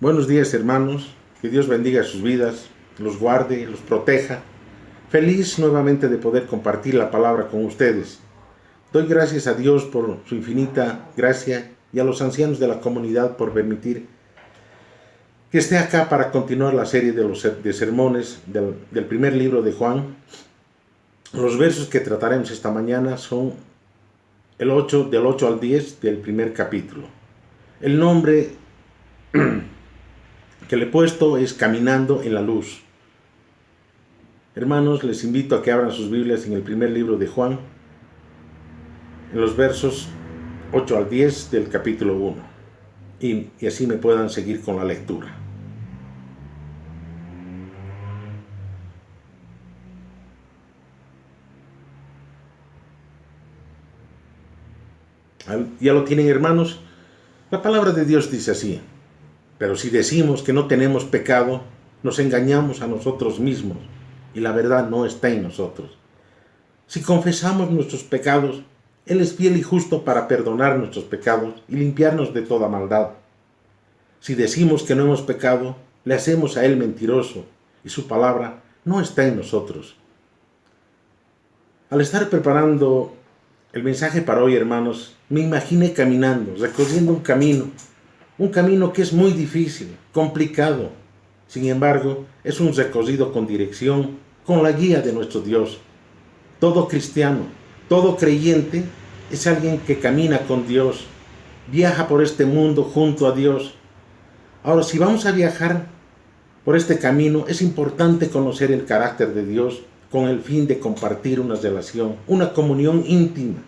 Buenos días, hermanos. Que Dios bendiga sus vidas, los guarde, los proteja. Feliz nuevamente de poder compartir la palabra con ustedes. Doy gracias a Dios por su infinita gracia y a los ancianos de la comunidad por permitir que esté acá para continuar la serie de sermones del primer libro de Juan. Los versos que trataremos esta mañana son del 8 al 10 del primer capítulo. El nombre que le he puesto es Caminando en la Luz. Hermanos, les invito a que abran sus Biblias en el primer libro de Juan, en los versos 8 al 10 del capítulo 1, y así me puedan seguir con la lectura. ¿Ya lo tienen, hermanos? La palabra de Dios dice así: pero si decimos que no tenemos pecado, nos engañamos a nosotros mismos y la verdad no está en nosotros. Si confesamos nuestros pecados, Él es fiel y justo para perdonar nuestros pecados y limpiarnos de toda maldad. Si decimos que no hemos pecado, le hacemos a Él mentiroso y su palabra no está en nosotros. Al estar preparando el mensaje para hoy, hermanos, me imaginé caminando, recorriendo un camino que es muy difícil, complicado. Sin embargo, es un recorrido con dirección, con la guía de nuestro Dios. Todo cristiano, todo creyente es alguien que camina con Dios, viaja por este mundo junto a Dios. Ahora, si vamos a viajar por este camino, es importante conocer el carácter de Dios con el fin de compartir una relación, una comunión íntima.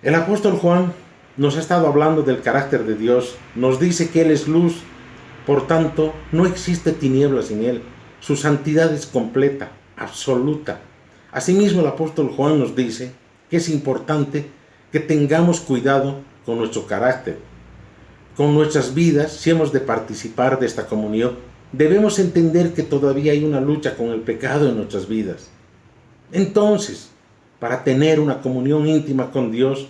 El apóstol Juan nos ha estado hablando del carácter de Dios, nos dice que Él es luz, por tanto, no existe tinieblas en Él. Su santidad es completa, absoluta. Asimismo, el apóstol Juan nos dice que es importante que tengamos cuidado con nuestro carácter, con nuestras vidas. Si hemos de participar de esta comunión, debemos entender que todavía hay una lucha con el pecado en nuestras vidas. Entonces, para tener una comunión íntima con Dios,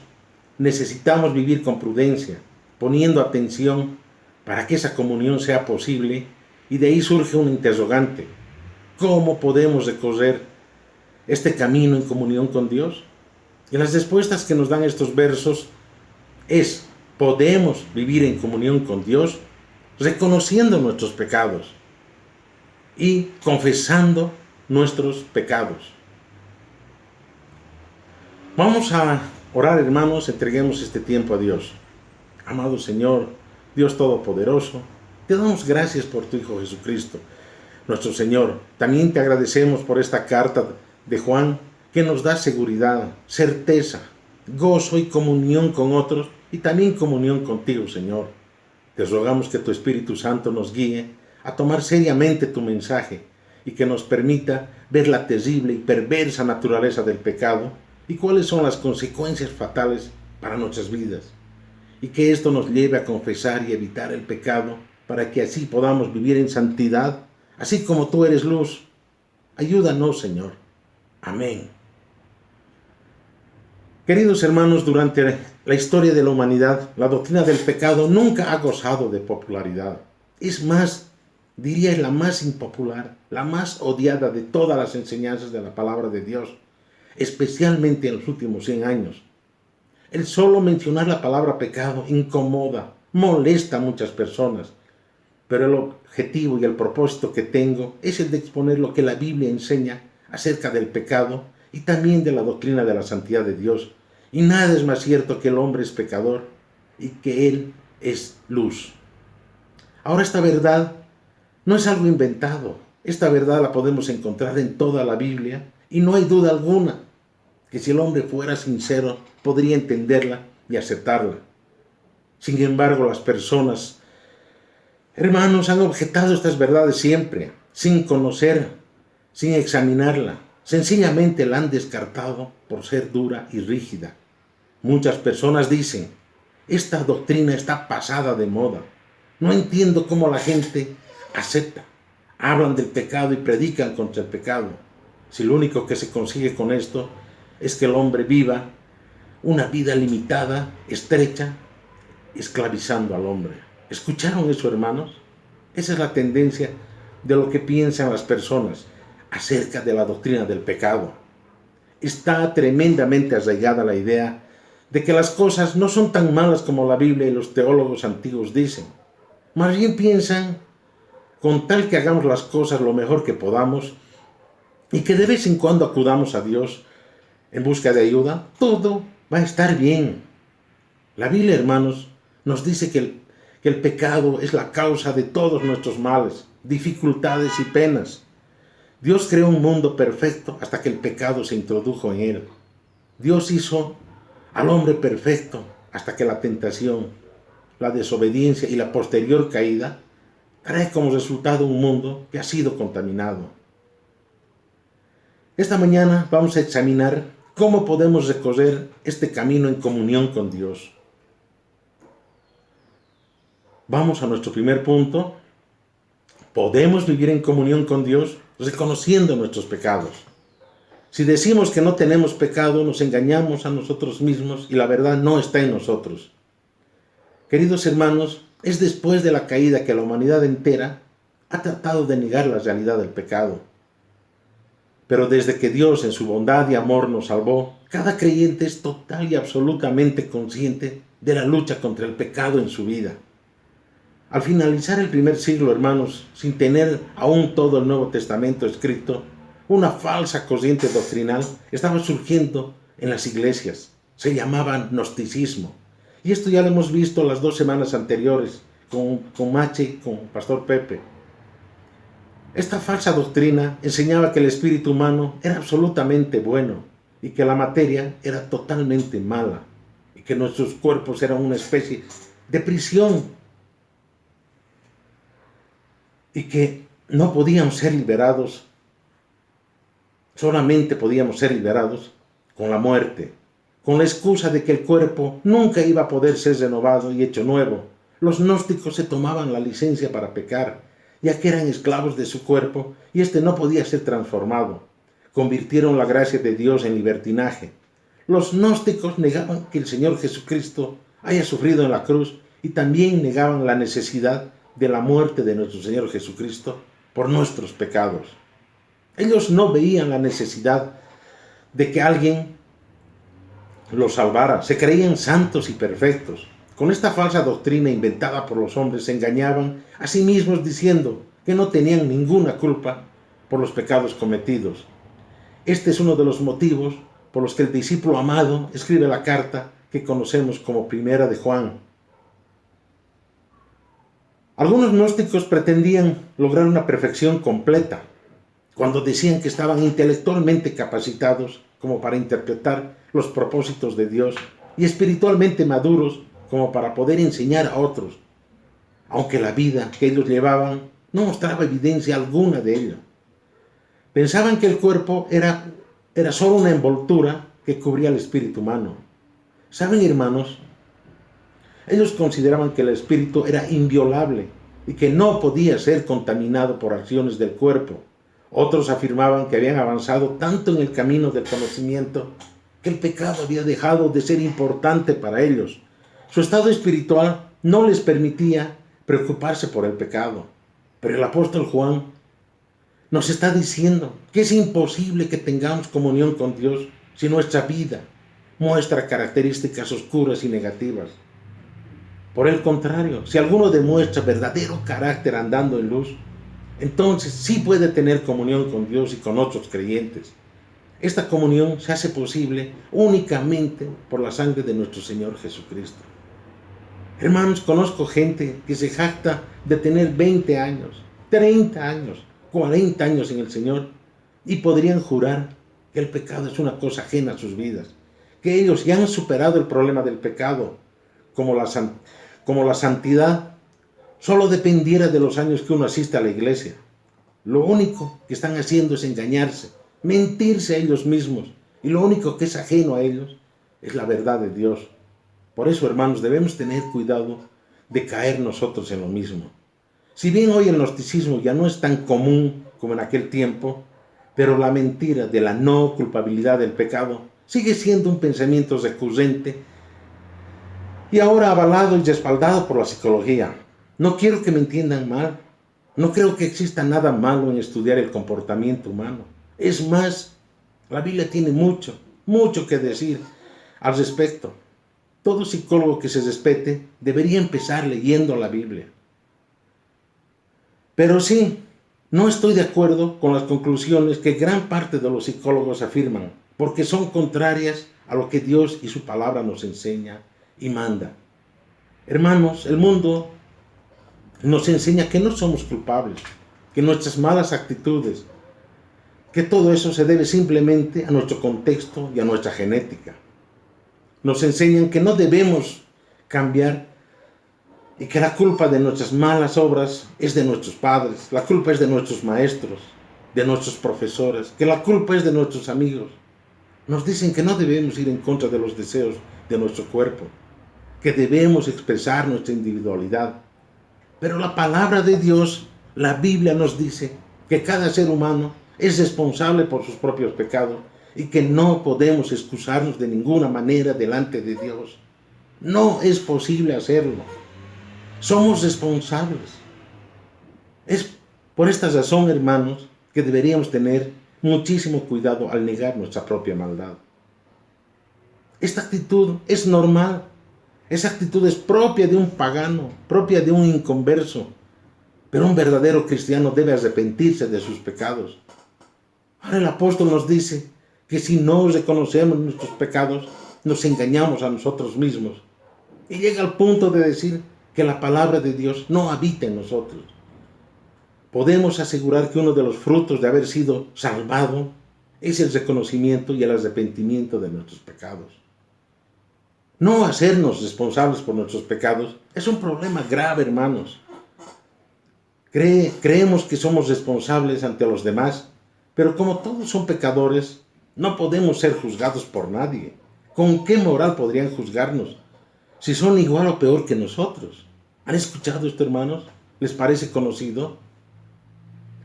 necesitamos vivir con prudencia, poniendo atención para que esa comunión sea posible, y de ahí surge un interrogante: ¿cómo podemos recorrer este camino en comunión con Dios? Y las respuestas que nos dan estos versos es: podemos vivir en comunión con Dios reconociendo nuestros pecados y confesando nuestros pecados. Vamos a orar, hermanos, entreguemos este tiempo a Dios. Amado Señor, Dios Todopoderoso, te damos gracias por tu Hijo Jesucristo, nuestro Señor. También te agradecemos por esta carta de Juan que nos da seguridad, certeza, gozo y comunión con otros, y también comunión contigo, Señor. Te rogamos que tu Espíritu Santo nos guíe a tomar seriamente tu mensaje y que nos permita ver la terrible y perversa naturaleza del pecado y cuáles son las consecuencias fatales para nuestras vidas, y que esto nos lleve a confesar y evitar el pecado para que así podamos vivir en santidad, así como tú eres luz. Ayúdanos, Señor. Amén. Queridos hermanos, durante la historia de la humanidad, la doctrina del pecado nunca ha gozado de popularidad. Es más, diría es la más impopular, la más odiada de todas las enseñanzas de la palabra de Dios, especialmente en los últimos 100 años. El solo mencionar la palabra pecado incomoda, molesta a muchas personas, pero el objetivo y el propósito que tengo es el de exponer lo que la Biblia enseña acerca del pecado y también de la doctrina de la santidad de Dios. Y nada es más cierto que el hombre es pecador y que Él es luz. Ahora, esta verdad no es algo inventado. Esta verdad la podemos encontrar en toda la Biblia, y no hay duda alguna que si el hombre fuera sincero podría entenderla y aceptarla. Sin embargo, las personas, hermanos, han objetado estas verdades siempre, sin conocer, sin examinarla. Sencillamente la han descartado por ser dura y rígida. Muchas personas dicen: esta doctrina está pasada de moda. No entiendo cómo la gente acepta. Hablan del pecado y predican contra el pecado. Si lo único que se consigue con esto es que el hombre viva una vida limitada, estrecha, esclavizando al hombre. ¿Escucharon eso, hermanos? Esa es la tendencia de lo que piensan las personas acerca de la doctrina del pecado. Está tremendamente arraigada la idea de que las cosas no son tan malas como la Biblia y los teólogos antiguos dicen. Más bien piensan, con tal que hagamos las cosas lo mejor que podamos y que de vez en cuando acudamos a Dios en busca de ayuda, todo va a estar bien. La Biblia, hermanos, nos dice que el pecado es la causa de todos nuestros males, dificultades y penas. Dios creó un mundo perfecto hasta que el pecado se introdujo en él. Dios hizo al hombre perfecto hasta que la tentación, la desobediencia y la posterior caída trae como resultado un mundo que ha sido contaminado. Esta mañana vamos a examinar cómo podemos recorrer este camino en comunión con Dios. Vamos a nuestro primer punto. Podemos vivir en comunión con Dios reconociendo nuestros pecados. Si decimos que no tenemos pecado, nos engañamos a nosotros mismos y la verdad no está en nosotros. Queridos hermanos, es después de la caída que la humanidad entera ha tratado de negar la realidad del pecado. Pero desde que Dios en su bondad y amor nos salvó, cada creyente es total y absolutamente consciente de la lucha contra el pecado en su vida. Al finalizar el primer siglo, hermanos, sin tener aún todo el Nuevo Testamento escrito, una falsa corriente doctrinal estaba surgiendo en las iglesias. Se llamaba gnosticismo. Y esto ya lo hemos visto las 2 semanas anteriores con Mache, con Pastor Pepe. Esta falsa doctrina enseñaba que el espíritu humano era absolutamente bueno y que la materia era totalmente mala y que nuestros cuerpos eran una especie de prisión y que no podíamos ser liberados, solamente podíamos ser liberados con la muerte, con la excusa de que el cuerpo nunca iba a poder ser renovado y hecho nuevo. Los gnósticos se tomaban la licencia para pecar, ya que eran esclavos de su cuerpo y éste no podía ser transformado. Convirtieron la gracia de Dios en libertinaje. Los gnósticos negaban que el Señor Jesucristo haya sufrido en la cruz y también negaban la necesidad de la muerte de nuestro Señor Jesucristo por nuestros pecados. Ellos no veían la necesidad de que alguien los salvara. Se creían santos y perfectos. Con esta falsa doctrina inventada por los hombres se engañaban a sí mismos diciendo que no tenían ninguna culpa por los pecados cometidos. Este es uno de los motivos por los que el discípulo amado escribe la carta que conocemos como Primera de Juan. Algunos gnósticos pretendían lograr una perfección completa cuando decían que estaban intelectualmente capacitados como para interpretar los propósitos de Dios y espiritualmente maduros como para poder enseñar a otros, aunque la vida que ellos llevaban no mostraba evidencia alguna de ello. Pensaban que el cuerpo era solo una envoltura que cubría el espíritu humano. ¿Saben, hermanos? Ellos consideraban que el espíritu era inviolable y que no podía ser contaminado por acciones del cuerpo. Otros afirmaban que habían avanzado tanto en el camino del conocimiento que el pecado había dejado de ser importante para ellos. Su estado espiritual no les permitía preocuparse por el pecado. Pero el apóstol Juan nos está diciendo que es imposible que tengamos comunión con Dios si nuestra vida muestra características oscuras y negativas. Por el contrario, si alguno demuestra verdadero carácter andando en luz, entonces sí puede tener comunión con Dios y con otros creyentes. Esta comunión se hace posible únicamente por la sangre de nuestro Señor Jesucristo. Hermanos, conozco gente que se jacta de tener 20 años, 30 años, 40 años en el Señor y podrían jurar que el pecado es una cosa ajena a sus vidas, que ellos ya han superado el problema del pecado, como la santidad solo dependiera de los años que uno asiste a la iglesia. Lo único que están haciendo es engañarse, mentirse a ellos mismos, y lo único que es ajeno a ellos es la verdad de Dios. Por eso, hermanos, debemos tener cuidado de caer nosotros en lo mismo. Si bien hoy el gnosticismo ya no es tan común como en aquel tiempo, pero la mentira de la no culpabilidad del pecado sigue siendo un pensamiento recurrente y ahora avalado y respaldado por la psicología. No quiero que me entiendan mal. No creo que exista nada malo en estudiar el comportamiento humano. Es más, la Biblia tiene mucho que decir al respecto. Todo psicólogo que se respete debería empezar leyendo la Biblia. Pero sí, no estoy de acuerdo con las conclusiones que gran parte de los psicólogos afirman, porque son contrarias a lo que Dios y su palabra nos enseña y manda. Hermanos, el mundo nos enseña que no somos culpables, que nuestras malas actitudes, que todo eso se debe simplemente a nuestro contexto y a nuestra genética. Nos enseñan que no debemos cambiar y que la culpa de nuestras malas obras es de nuestros padres, la culpa es de nuestros maestros, de nuestros profesores, que la culpa es de nuestros amigos. Nos dicen que no debemos ir en contra de los deseos de nuestro cuerpo, que debemos expresar nuestra individualidad. Pero la palabra de Dios, la Biblia nos dice que cada ser humano es responsable por sus propios pecados y que no podemos excusarnos de ninguna manera delante de Dios. No es posible hacerlo. Somos responsables. Es por esta razón, hermanos, que deberíamos tener muchísimo cuidado al negar nuestra propia maldad. Esta actitud es normal. Esa actitud es propia de un pagano, propia de un inconverso. Pero un verdadero cristiano debe arrepentirse de sus pecados. Ahora el apóstol nos dice que si no reconocemos nuestros pecados, nos engañamos a nosotros mismos. Y llega al punto de decir que la palabra de Dios no habita en nosotros. Podemos asegurar que uno de los frutos de haber sido salvado es el reconocimiento y el arrepentimiento de nuestros pecados. No hacernos responsables por nuestros pecados es un problema grave, hermanos. Creemos que somos responsables ante los demás, pero como todos son pecadores, no podemos ser juzgados por nadie. ¿Con qué moral podrían juzgarnos si son igual o peor que nosotros? ¿Han escuchado esto, hermanos? ¿Les parece conocido?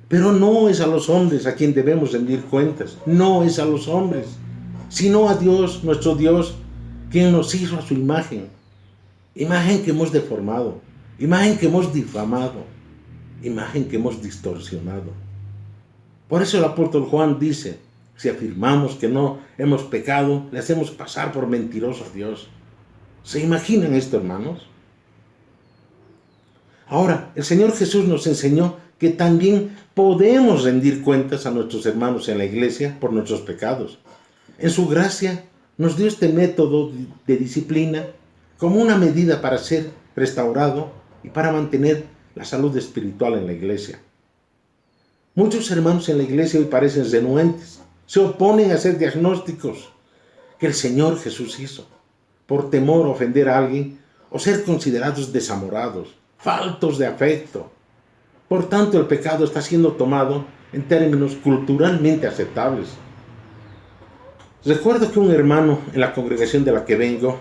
Pero no es a los hombres a quien debemos rendir cuentas. No es a los hombres, sino a Dios, nuestro Dios, quien nos hizo a su imagen. Imagen que hemos deformado, imagen que hemos difamado, imagen que hemos distorsionado. Por eso el apóstol Juan dice, si afirmamos que no hemos pecado, le hacemos pasar por mentiroso a Dios. ¿Se imaginan esto, hermanos? Ahora, el Señor Jesús nos enseñó que también podemos rendir cuentas a nuestros hermanos en la iglesia por nuestros pecados. En su gracia nos dio este método de disciplina como una medida para ser restaurado y para mantener la salud espiritual en la iglesia. Muchos hermanos en la iglesia hoy parecen renuentes, se oponen a hacer diagnósticos que el Señor Jesús hizo, por temor a ofender a alguien o ser considerados desamorados, faltos de afecto. Por tanto, el pecado está siendo tomado en términos culturalmente aceptables. Recuerdo que un hermano en la congregación de la que vengo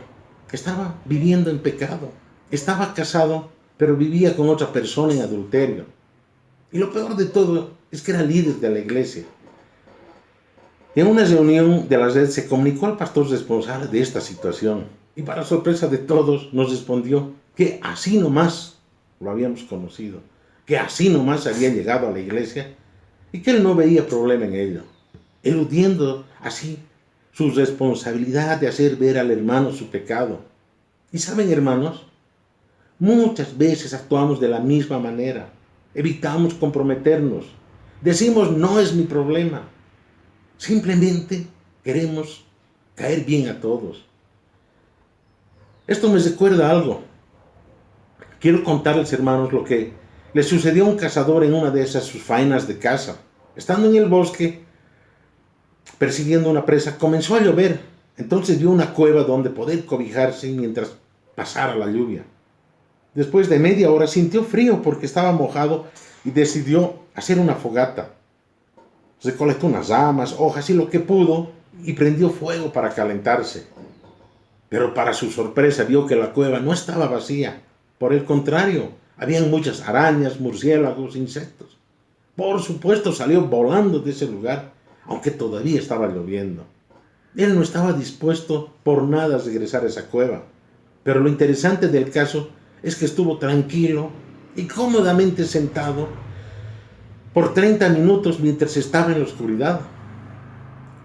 estaba viviendo en pecado. Estaba casado, pero vivía con otra persona en adulterio. Y lo peor de todo es que era líder de la iglesia. En una reunión de la red se comunicó al pastor responsable de esta situación. Y para sorpresa de todos nos respondió que así nomás lo habíamos conocido, que así nomás había llegado a la iglesia y que él no veía problema en ello, eludiendo así su responsabilidad de hacer ver al hermano su pecado. Y saben, hermanos, muchas veces actuamos de la misma manera, evitamos comprometernos, decimos no es mi problema, simplemente queremos caer bien a todos. Esto me recuerda algo. Quiero contarles, hermanos, lo que le sucedió a un cazador en una de esas sus faenas de caza. Estando en el bosque, persiguiendo una presa, comenzó a llover. Entonces vio una cueva donde poder cobijarse mientras pasara la lluvia. Después de media hora sintió frío porque estaba mojado y decidió hacer una fogata. Recolectó unas ramas, hojas y lo que pudo y prendió fuego para calentarse. Pero para su sorpresa vio que la cueva no estaba vacía. Por el contrario, habían muchas arañas, murciélagos, insectos. Por supuesto salió volando de ese lugar, aunque todavía estaba lloviendo. Él no estaba dispuesto por nada a regresar a esa cueva. Pero lo interesante del caso es que estuvo tranquilo y cómodamente sentado por 30 minutos mientras estaba en la oscuridad.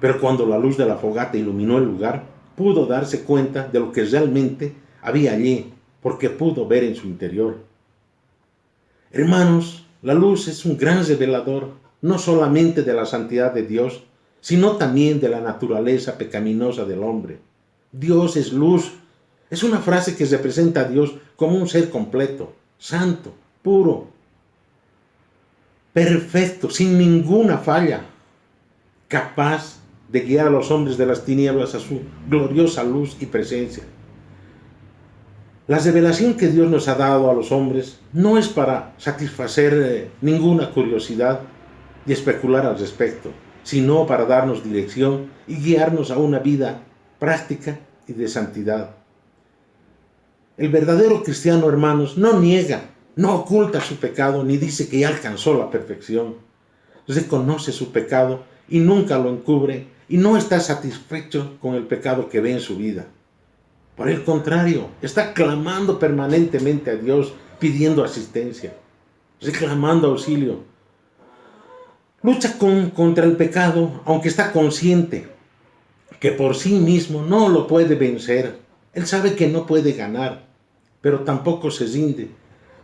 Pero cuando la luz de la fogata iluminó el lugar, pudo darse cuenta de lo que realmente había allí, porque pudo ver en su interior. Hermanos, la luz es un gran revelador, no solamente de la santidad de Dios, sino también de la naturaleza pecaminosa del hombre. Dios es luz. Es una frase que representa a Dios como un ser completo, santo, puro, perfecto, sin ninguna falla, capaz de guiar a los hombres de las tinieblas a su gloriosa luz y presencia. La revelación que Dios nos ha dado a los hombres no es para satisfacer ninguna curiosidad y especular al respecto, sino para darnos dirección y guiarnos a una vida práctica y de santidad. El verdadero cristiano, hermanos, no niega, no oculta su pecado, ni dice que ya alcanzó la perfección. Reconoce su pecado y nunca lo encubre, y no está satisfecho con el pecado que ve en su vida. Por el contrario, está clamando permanentemente a Dios, pidiendo asistencia, reclamando auxilio. Lucha contra el pecado, aunque está consciente que por sí mismo no lo puede vencer. Él sabe que no puede ganar, pero tampoco se rinde,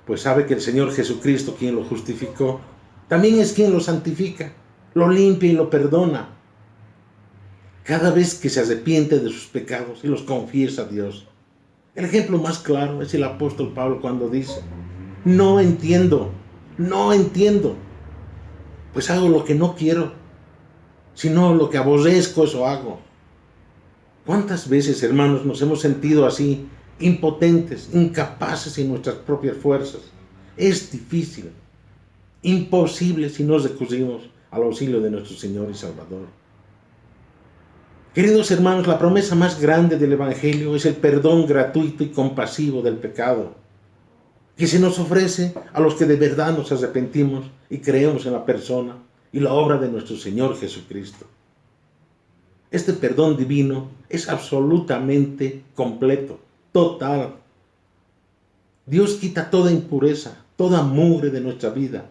pues sabe que el Señor Jesucristo, quien lo justificó, también es quien lo santifica, lo limpia y lo perdona. Cada vez que se arrepiente de sus pecados y los confiesa a Dios. El ejemplo más claro es el apóstol Pablo cuando dice: no entiendo, pues hago lo que no quiero, sino lo que aborrezco, eso hago. ¿Cuántas veces, hermanos, nos hemos sentido así, impotentes, incapaces en nuestras propias fuerzas? Es difícil, imposible si no recurrimos al auxilio de nuestro Señor y Salvador. Queridos hermanos, la promesa más grande del Evangelio es el perdón gratuito y compasivo del pecado, que se nos ofrece a los que de verdad nos arrepentimos y creemos en la persona y la obra de nuestro Señor Jesucristo. Este perdón divino es absolutamente completo, total. Dios quita toda impureza, toda mugre de nuestra vida,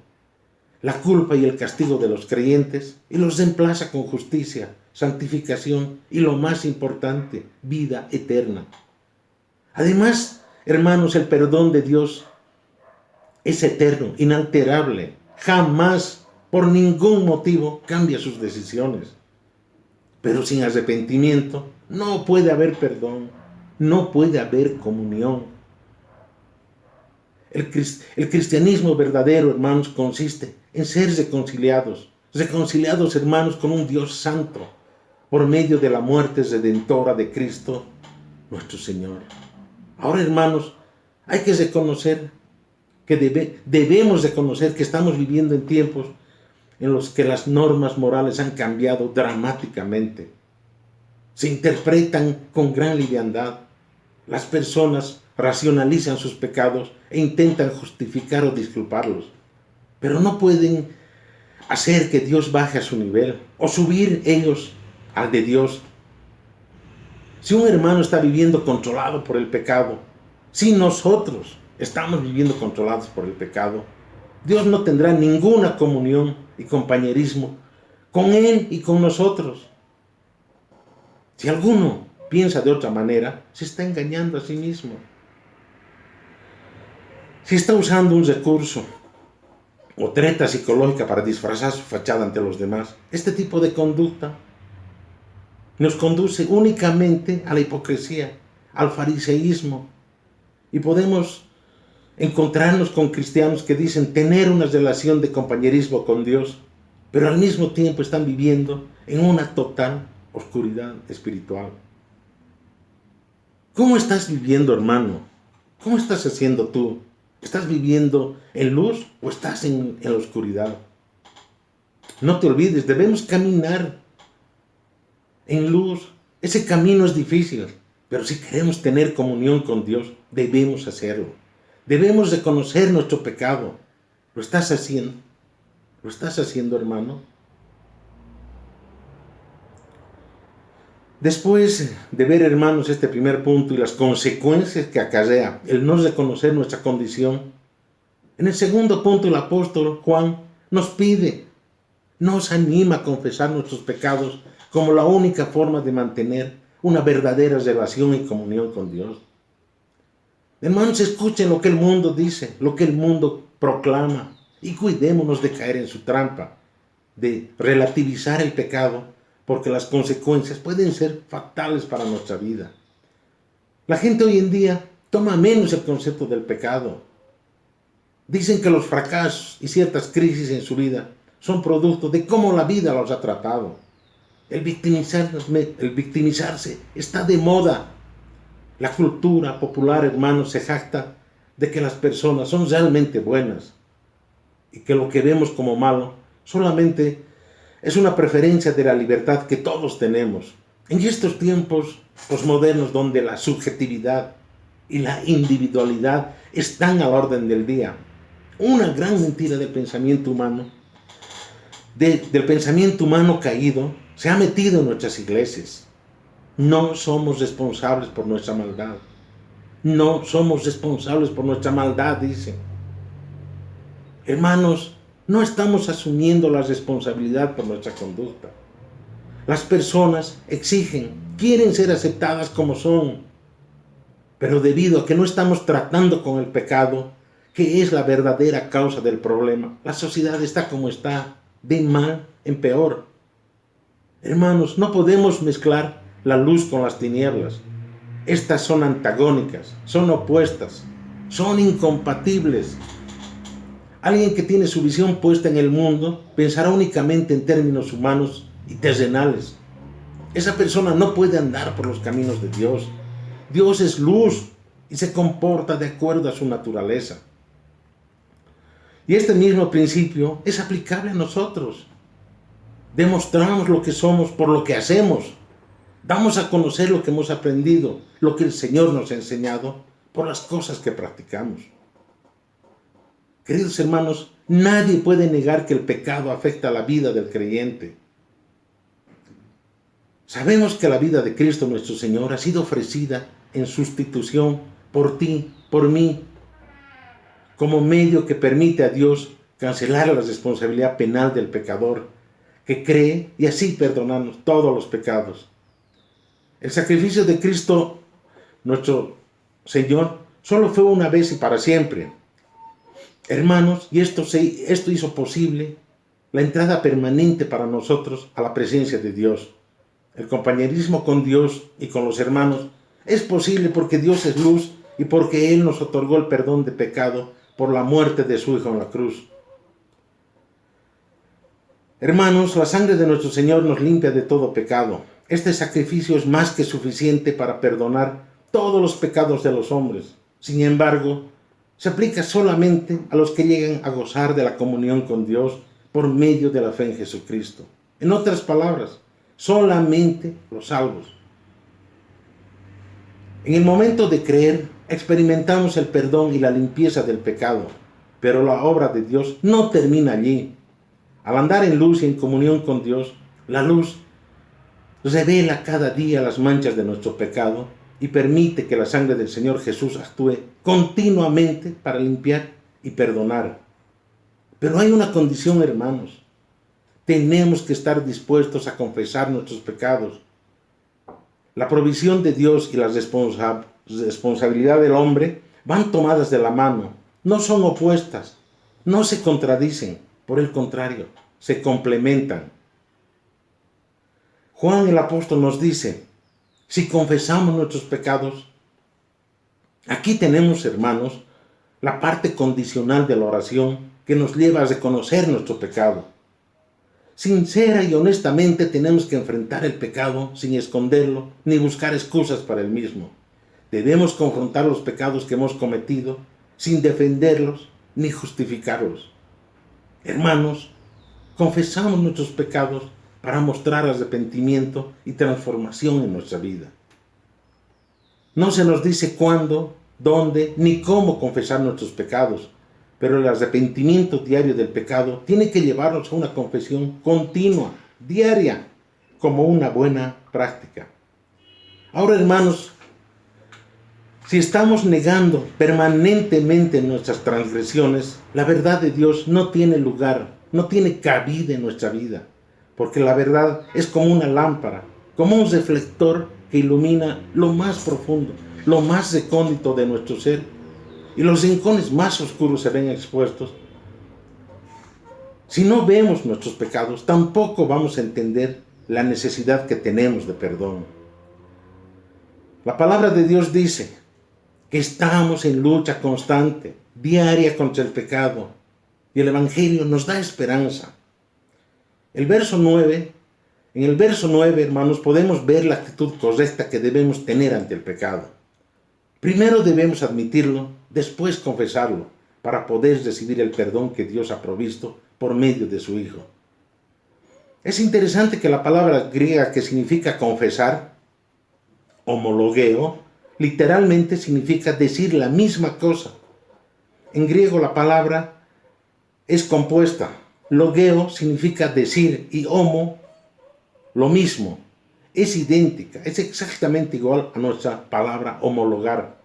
la culpa y el castigo de los creyentes, y los reemplaza con justicia, santificación y, lo más importante, vida eterna. Además, hermanos, el perdón de Dios es eterno, inalterable. Jamás, por ningún motivo, cambia sus decisiones. Pero sin arrepentimiento no puede haber perdón, no puede haber comunión. El cristianismo verdadero, hermanos, consiste en ser reconciliados, hermanos, con un Dios santo, por medio de la muerte redentora de Cristo, nuestro Señor. Ahora, hermanos, hay que reconocer que debemos reconocer que estamos viviendo en tiempos en los que las normas morales han cambiado dramáticamente. Se interpretan con gran liviandad. Las personas racionalizan sus pecados e intentan justificar o disculparlos, pero no pueden hacer que Dios baje a su nivel o subir ellos al de Dios. Si un hermano está viviendo controlado por el pecado, si nosotros estamos viviendo controlados por el pecado, Dios no tendrá ninguna comunión y compañerismo con Él y con nosotros. Si alguno piensa de otra manera, se está engañando a sí mismo. Si está usando un recurso o treta psicológica para disfrazar su fachada ante los demás, este tipo de conducta nos conduce únicamente a la hipocresía, al fariseísmo, y podemos encontrarnos con cristianos que dicen tener una relación de compañerismo con Dios, pero al mismo tiempo están viviendo en una total oscuridad espiritual. ¿Cómo estás viviendo, hermano? ¿Cómo estás haciendo tú? ¿Estás viviendo en luz o estás en la oscuridad? No te olvides, debemos caminar en luz. Ese camino es difícil, pero si queremos tener comunión con Dios, debemos hacerlo. Debemos reconocer nuestro pecado. ¿Lo estás haciendo? ¿Lo estás haciendo, hermano? Después de ver, hermanos, este primer punto y las consecuencias que acarrea el no reconocer nuestra condición, En el segundo punto, el apóstol Juan nos anima a confesar nuestros pecados como la única forma de mantener una verdadera relación y comunión con Dios. Hermanos, escuchen lo que el mundo dice, lo que el mundo proclama, y cuidémonos de caer en su trampa, de relativizar el pecado, porque las consecuencias pueden ser fatales para nuestra vida. La gente hoy en día toma menos el concepto del pecado. Dicen que los fracasos y ciertas crisis en su vida son producto de cómo la vida los ha tratado. El victimizarse está de moda. La cultura popular, hermanos, se jacta de que las personas son realmente buenas y que lo que vemos como malo solamente es una preferencia de la libertad que todos tenemos. En estos tiempos posmodernos donde la subjetividad y la individualidad están a la orden del día, una gran mentira del pensamiento humano, del pensamiento humano caído, se ha metido en nuestras iglesias. No somos responsables por nuestra maldad. No somos responsables por nuestra maldad, dicen. Hermanos, no estamos asumiendo la responsabilidad por nuestra conducta. Las personas quieren ser aceptadas como son, pero debido a que no estamos tratando con el pecado, que es la verdadera causa del problema, la sociedad está como está, de mal en peor. Hermanos, no podemos mezclar la luz con las tinieblas. Estas son antagónicas, son opuestas, son incompatibles. Alguien que tiene su visión puesta en el mundo pensará únicamente en términos humanos y terrenales. Esa persona no puede andar por los caminos de Dios. Dios es luz y se comporta de acuerdo a su naturaleza. Y este mismo principio es aplicable a nosotros. Demostramos lo que somos por lo que hacemos. Damos a conocer lo que hemos aprendido, lo que el Señor nos ha enseñado, por las cosas que practicamos. Queridos hermanos, nadie puede negar que el pecado afecta a la vida del creyente. Sabemos que la vida de Cristo nuestro Señor ha sido ofrecida en sustitución por ti, por mí, como medio que permite a Dios cancelar la responsabilidad penal del pecador, que cree y así perdonarnos todos los pecados. El sacrificio de Cristo, nuestro Señor, solo fue una vez y para siempre. Hermanos, y esto hizo posible la entrada permanente para nosotros a la presencia de Dios. El compañerismo con Dios y con los hermanos es posible porque Dios es luz y porque Él nos otorgó el perdón de pecado por la muerte de su Hijo en la cruz. Hermanos, la sangre de nuestro Señor nos limpia de todo pecado. Este sacrificio es más que suficiente para perdonar todos los pecados de los hombres. Sin embargo, se aplica solamente a los que llegan a gozar de la comunión con Dios por medio de la fe en Jesucristo. En otras palabras, solamente los salvos. En el momento de creer, experimentamos el perdón y la limpieza del pecado, pero la obra de Dios no termina allí. Al andar en luz y en comunión con Dios, la luz revela cada día las manchas de nuestro pecado y permite que la sangre del Señor Jesús actúe continuamente para limpiar y perdonar. Pero hay una condición, hermanos. Tenemos que estar dispuestos a confesar nuestros pecados. La provisión de Dios y la responsabilidad del hombre van tomadas de la mano, no son opuestas, no se contradicen, por el contrario, se complementan. Juan el apóstol nos dice, si confesamos nuestros pecados, aquí tenemos, hermanos, la parte condicional de la oración que nos lleva a reconocer nuestro pecado. Sincera y honestamente tenemos que enfrentar el pecado sin esconderlo ni buscar excusas para el mismo. Debemos confrontar los pecados que hemos cometido sin defenderlos ni justificarlos. Hermanos, confesamos nuestros pecados para mostrar arrepentimiento y transformación en nuestra vida. No se nos dice cuándo, dónde ni cómo confesar nuestros pecados, pero el arrepentimiento diario del pecado tiene que llevarnos a una confesión continua, diaria, como una buena práctica. Ahora, hermanos, Si estamos negando permanentemente nuestras transgresiones, la verdad de Dios no tiene lugar, no tiene cabida en nuestra vida, porque la verdad es como una lámpara, como un reflector que ilumina lo más profundo, lo más recóndito de nuestro ser, y los rincones más oscuros se ven expuestos. Si no vemos nuestros pecados, tampoco vamos a entender la necesidad que tenemos de perdón. La palabra de Dios dice que estamos en lucha constante, diaria contra el pecado, y el Evangelio nos da esperanza. En el verso 9, hermanos, podemos ver la actitud correcta que debemos tener ante el pecado. Primero debemos admitirlo, después confesarlo, para poder recibir el perdón que Dios ha provisto por medio de su Hijo. Es interesante que la palabra griega que significa confesar, homologeo, literalmente significa decir la misma cosa. En griego la palabra es compuesta. Logeo significa decir y homo, lo mismo. Es idéntica, es exactamente igual a nuestra palabra homologar.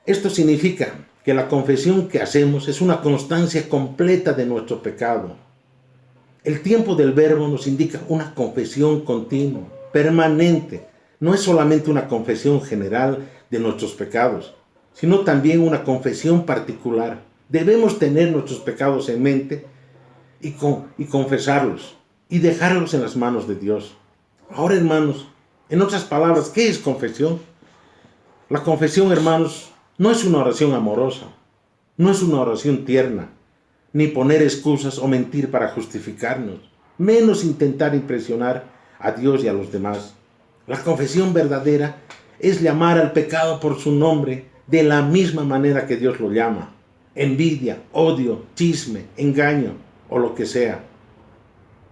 Esto significa que la confesión que hacemos es una constancia completa de nuestro pecado. El tiempo del verbo nos indica una confesión continua, permanente. No es solamente una confesión general de nuestros pecados, sino también una confesión particular. Debemos tener nuestros pecados en mente y confesarlos y dejarlos en las manos de Dios. Ahora, hermanos, en otras palabras, ¿qué es confesión? La confesión, hermanos, no es una oración amorosa, no es una oración tierna, ni poner excusas o mentir para justificarnos, menos intentar impresionar a Dios y a los demás. La confesión verdadera es llamar al pecado por su nombre de la misma manera que Dios lo llama. Envidia, odio, chisme, engaño o lo que sea.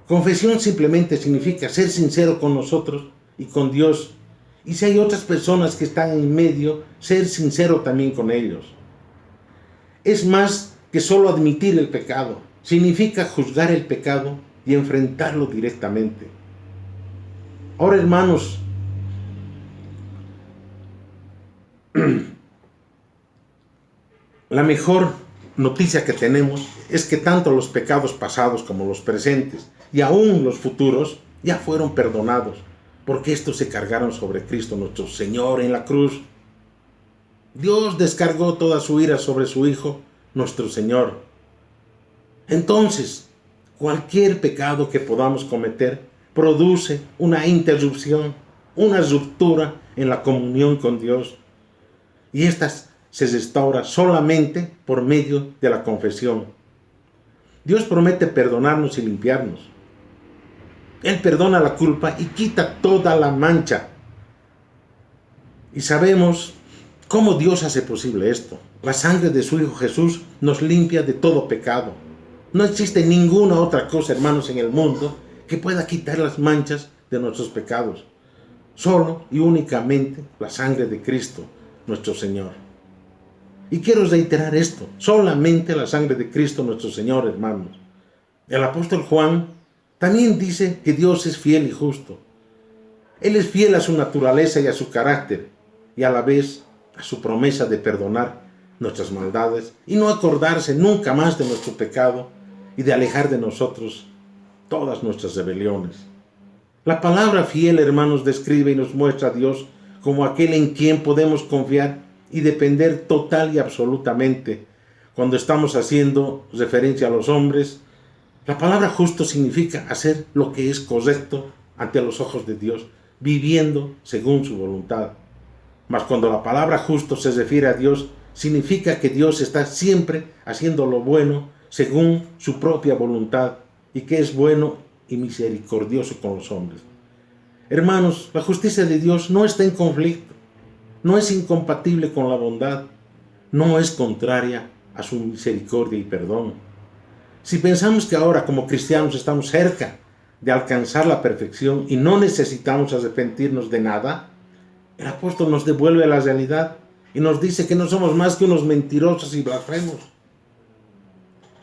Confesión simplemente significa ser sincero con nosotros y con Dios. Y si hay otras personas que están en medio, ser sincero también con ellos. Es más que solo admitir el pecado. Significa juzgar el pecado y enfrentarlo directamente. Ahora, hermanos, la mejor noticia que tenemos es que tanto los pecados pasados como los presentes y aún los futuros ya fueron perdonados, porque estos se cargaron sobre Cristo nuestro Señor en la cruz. Dios descargó toda su ira sobre su Hijo, nuestro Señor. Entonces, cualquier pecado que podamos cometer produce una interrupción, una ruptura en la comunión con Dios. Y esta se restaura solamente por medio de la confesión. Dios promete perdonarnos y limpiarnos. Él perdona la culpa y quita toda la mancha. Y sabemos cómo Dios hace posible esto. La sangre de su Hijo Jesús nos limpia de todo pecado. No existe ninguna otra cosa, hermanos, en el mundo que pueda quitar las manchas de nuestros pecados. Solo y únicamente la sangre de Cristo, nuestro Señor. Y quiero reiterar esto, solamente la sangre de Cristo, nuestro Señor, hermanos. El apóstol Juan también dice que Dios es fiel y justo. Él es fiel a su naturaleza y a su carácter, y a la vez a su promesa de perdonar nuestras maldades y no acordarse nunca más de nuestro pecado y de alejar de nosotros todas nuestras rebeliones. La palabra fiel, hermanos, describe y nos muestra a Dios como aquel en quien podemos confiar y depender total y absolutamente. Cuando estamos haciendo referencia a los hombres, la palabra justo significa hacer lo que es correcto ante los ojos de Dios, viviendo según su voluntad. Mas cuando la palabra justo se refiere a Dios, significa que Dios está siempre haciendo lo bueno según su propia voluntad y que es bueno y misericordioso con los hombres. Hermanos, la justicia de Dios no está en conflicto, no es incompatible con la bondad, no es contraria a su misericordia y perdón. Si pensamos que ahora como cristianos estamos cerca de alcanzar la perfección y no necesitamos arrepentirnos de nada, el apóstol nos devuelve a la realidad y nos dice que no somos más que unos mentirosos y blasfemos.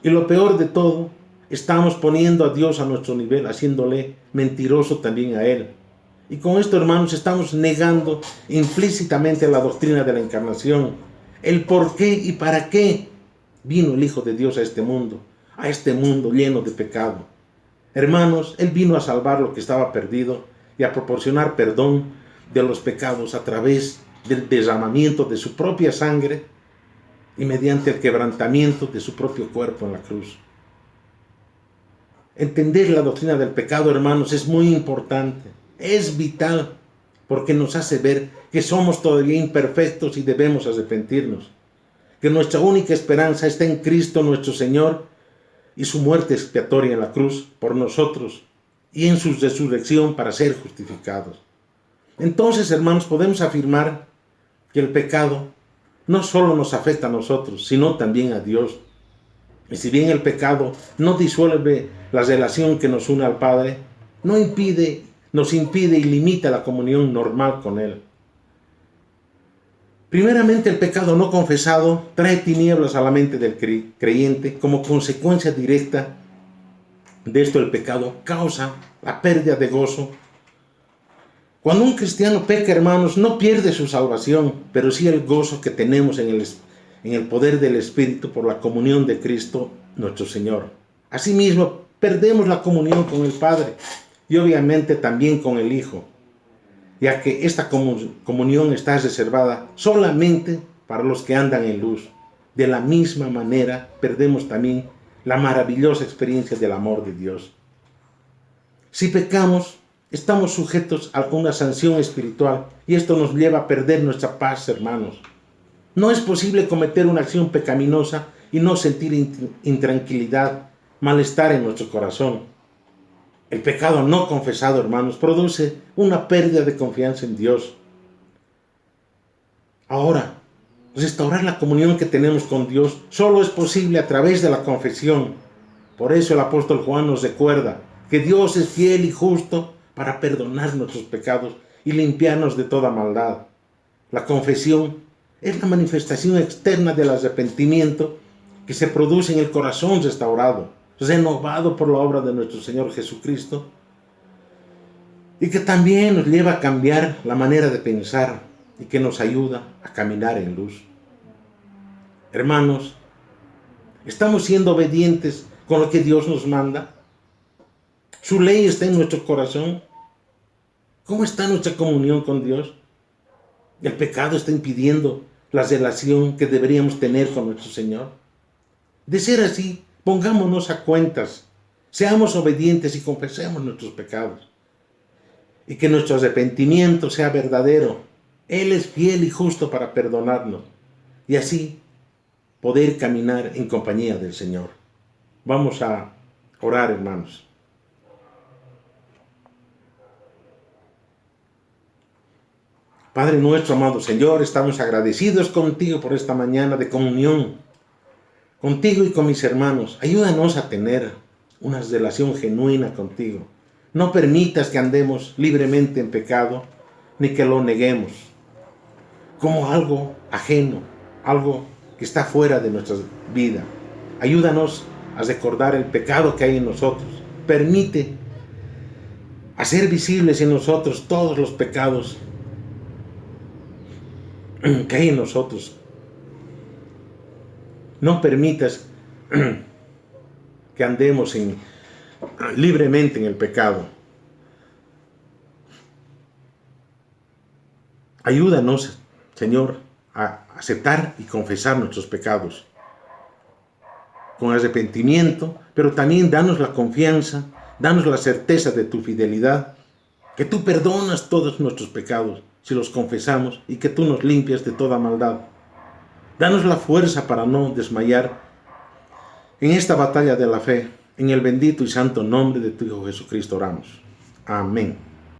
Y lo peor de todo, estamos poniendo a Dios a nuestro nivel, haciéndole mentiroso también a Él. Y con esto, hermanos, estamos negando implícitamente la doctrina de la encarnación, el por qué y para qué vino el Hijo de Dios a este mundo lleno de pecado. Hermanos, Él vino a salvar lo que estaba perdido y a proporcionar perdón de los pecados a través del derramamiento de su propia sangre y mediante el quebrantamiento de su propio cuerpo en la cruz. Entender la doctrina del pecado, hermanos, es muy importante, es vital, porque nos hace ver que somos todavía imperfectos y debemos arrepentirnos, que nuestra única esperanza está en Cristo nuestro Señor y su muerte expiatoria en la cruz por nosotros y en su resurrección para ser justificados. Entonces, hermanos, podemos afirmar que el pecado no solo nos afecta a nosotros, sino también a Dios. Y si bien el pecado no disuelve la relación que nos une al Padre, nos impide y limita la comunión normal con Él. Primeramente, el pecado no confesado trae tinieblas a la mente del creyente. Como consecuencia directa de esto, el pecado causa la pérdida de gozo. Cuando un cristiano peca, hermanos, no pierde su salvación, pero sí el gozo que tenemos en el poder del Espíritu por la comunión de Cristo nuestro Señor. Asimismo, perdemos la comunión con el Padre y obviamente también con el Hijo, ya que esta comunión está reservada solamente para los que andan en luz. De la misma manera, perdemos también la maravillosa experiencia del amor de Dios. Si pecamos, estamos sujetos a una sanción espiritual y esto nos lleva a perder nuestra paz, hermanos. No es posible cometer una acción pecaminosa y no sentir intranquilidad, malestar en nuestro corazón. El pecado no confesado, hermanos, produce una pérdida de confianza en Dios. Ahora, restaurar la comunión que tenemos con Dios solo es posible a través de la confesión. Por eso el apóstol Juan nos recuerda que Dios es fiel y justo para perdonar nuestros pecados y limpiarnos de toda maldad. La confesión es la manifestación externa del arrepentimiento que se produce en el corazón restaurado, renovado por la obra de nuestro Señor Jesucristo, y que también nos lleva a cambiar la manera de pensar y que nos ayuda a caminar en luz. Hermanos, ¿estamos siendo obedientes con lo que Dios nos manda? ¿Su ley está en nuestro corazón? ¿Cómo está nuestra comunión con Dios? ¿El pecado está impidiendo la relación que deberíamos tener con nuestro Señor? De ser así, pongámonos a cuentas, seamos obedientes y confesemos nuestros pecados. Y que nuestro arrepentimiento sea verdadero. Él es fiel y justo para perdonarnos. Y así poder caminar en compañía del Señor. Vamos a orar, hermanos. Padre nuestro, amado Señor, estamos agradecidos contigo por esta mañana de comunión, contigo y con mis hermanos. Ayúdanos a tener una relación genuina contigo. No permitas que andemos libremente en pecado, ni que lo neguemos como algo ajeno, algo que está fuera de nuestra vida. Ayúdanos a recordar el pecado que hay en nosotros. Permite hacer visibles en nosotros todos los pecados que hay en nosotros. No permitas que andemos libremente en el pecado. Ayúdanos, Señor, a aceptar y confesar nuestros pecados con arrepentimiento, pero también danos la confianza, danos la certeza de tu fidelidad, que tú perdonas todos nuestros pecados si los confesamos y que tú nos limpias de toda maldad. Danos la fuerza para no desmayar en esta batalla de la fe. En el bendito y santo nombre de tu Hijo Jesucristo oramos. Amén.